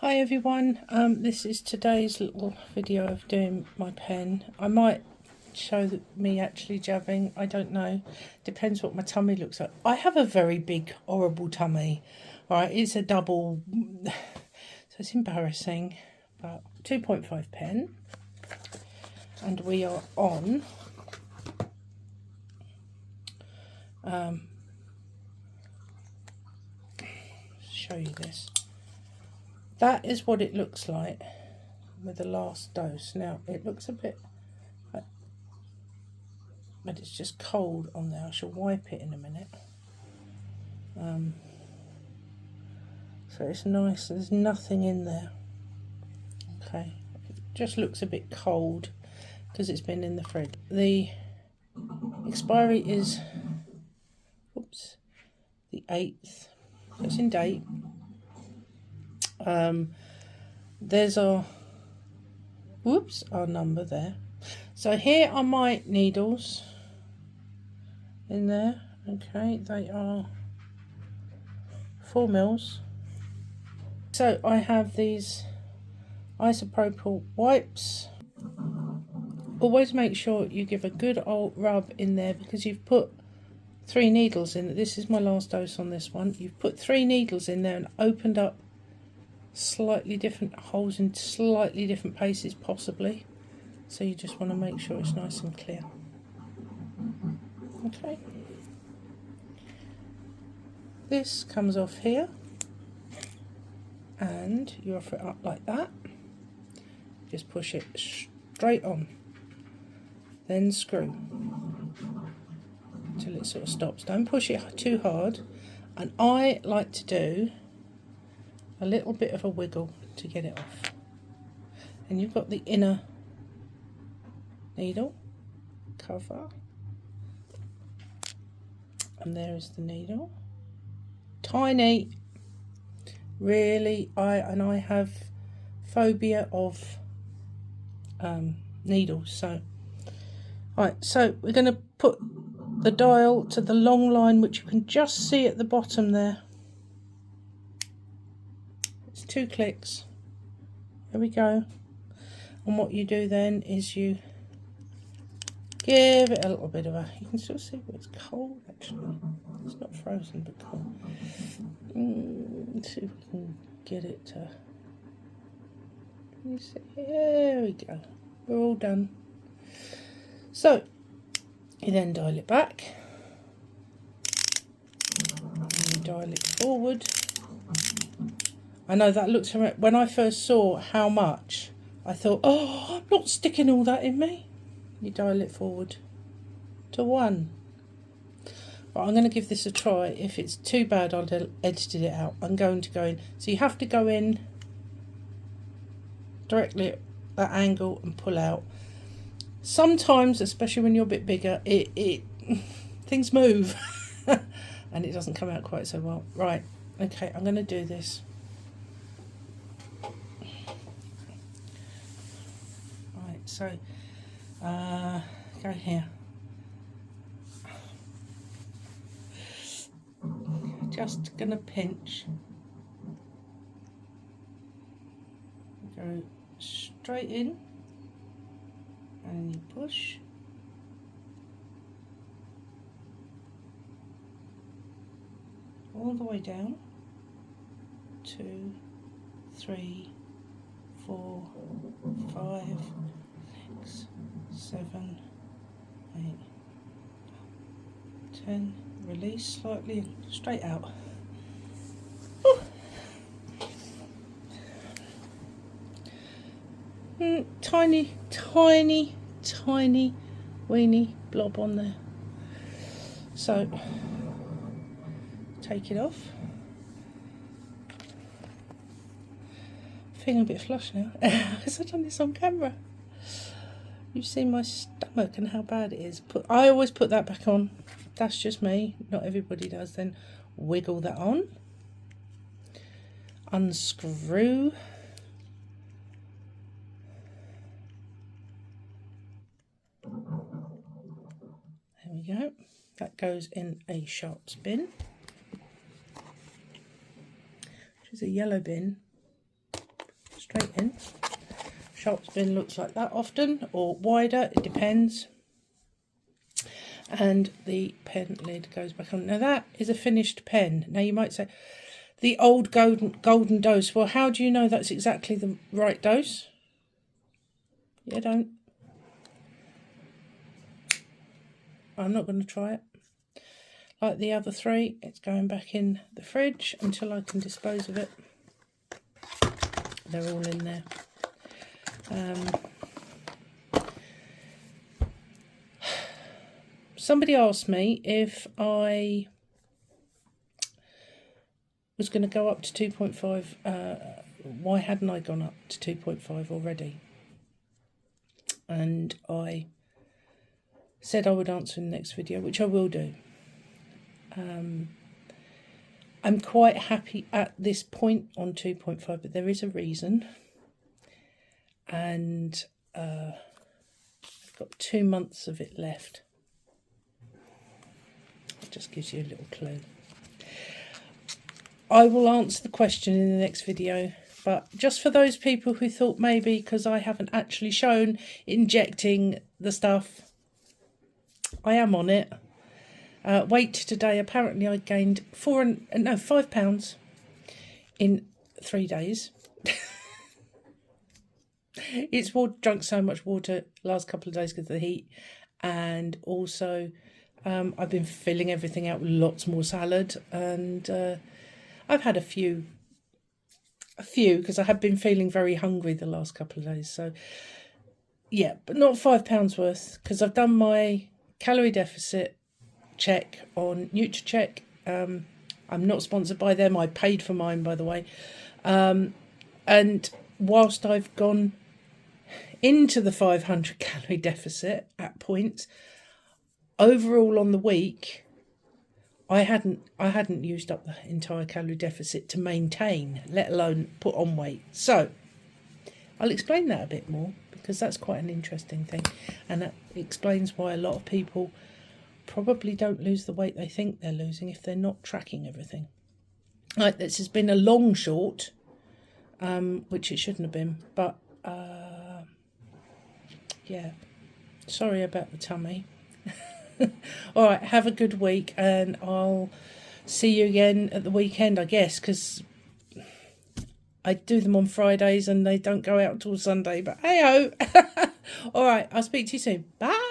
Hi everyone, this is today's little video of doing my pen. I might show me actually jabbing, I don't know, depends what my tummy looks like. I have a very big horrible tummy, right, it's a double, so it's embarrassing, but 2.5 pen, and we are on show you this. That is what it looks like with the last dose. Now it looks a bit like, but it's just cold on there. I shall wipe it in a minute. So it's nice, there's nothing in there. Okay, it just looks a bit cold because it's been in the fridge. The expiry is, oops, the 8th, so it's in date. There's our, whoops, our number there. So here are my needles in there. Okay, they are 4 mils. So I have these isopropyl wipes. Always make sure you give a good old rub in there because you've put 3 needles in. This is my last dose on this one. You've put 3 needles in there and opened up slightly different holes in slightly different places possibly, so you just want to make sure it's nice and clear. Okay, this comes off here and you offer it up like that, just push it straight on, then screw until it sort of stops. Don't push it too hard, and I like to do a little bit of a wiggle to get it off. And you've got the inner needle cover, and there is the needle. Tiny, really. I have phobia of needles. So, right. So we're going to put the dial to the long line, which you can just see at the bottom there. 2 clicks. There we go. And what you do then is you give it a little bit of a, you can still see it's cold actually. It's not frozen but cold. Let's see if we can get it to, you see, there we go. We're all done. So you then dial it back. And you dial it forward. I know that looks horrendous. When I first saw how much, I thought, oh, I'm not sticking all that in me. You dial it forward to 1. But I'm going to give this a try. If it's too bad, I'll edit it out. I'm going to go in. So you have to go in directly at that angle and pull out. Sometimes, especially when you're a bit bigger, things move and it doesn't come out quite so well. Right, okay, I'm going to do this. So, go here. Just gonna pinch. Go straight in, and you push. All the way down. 2, 3, 4, 5, 6, 7, 8, 10. Release slightly and straight out. Tiny, tiny, tiny, weeny blob on there. So take it off. Feeling a bit flush now because I've done this on camera. You've seen my stomach and how bad it is. I always put that back on. That's just me. Not everybody does. Then wiggle that on. Unscrew. There we go. That goes in a sharps bin, which is a yellow bin. pen. Sharps bin looks like that often, or wider, it depends. And the pen lid goes back on. Now that is a finished pen. Now you might say, the old golden dose. Well, how do you know that's exactly the right dose? You don't. I'm not going to try it. Like the other three, it's going back in the fridge until I can dispose of it. They're all in there. Somebody asked me if I was going to go up to 2.5. Why hadn't I gone up to 2.5 already? And I said I would answer in the next video, which I will do. I'm quite happy at this point on 2.5, but there is a reason. And I've got 2 months of it left. It just gives you a little clue. I will answer the question in the next video, but just for those people who thought maybe because I haven't actually shown injecting the stuff, I am on it. Weight today, apparently I gained 5 pounds in 3 days. It's drunk so much water last couple of days because of the heat, and also I've been filling everything out with lots more salad, and I've had a few because I have been feeling very hungry the last couple of days. So yeah, but not 5 pounds worth, because I've done my calorie deficit check on NutriCheck. I'm not sponsored by them. I paid for mine, by the way. And whilst I've gone into the 500 calorie deficit at points, overall on the week, I hadn't used up the entire calorie deficit to maintain, let alone put on weight. So I'll explain that a bit more, because that's quite an interesting thing, and that explains why a lot of people probably don't lose the weight they think they're losing if they're not tracking everything. Like, this has been a long short, which it shouldn't have been, but yeah, sorry about the tummy. All right, have a good week, and I'll see you again at the weekend, I guess, because I do them on Fridays and they don't go out till Sunday, but hey-ho. All right, I'll speak to you soon. Bye.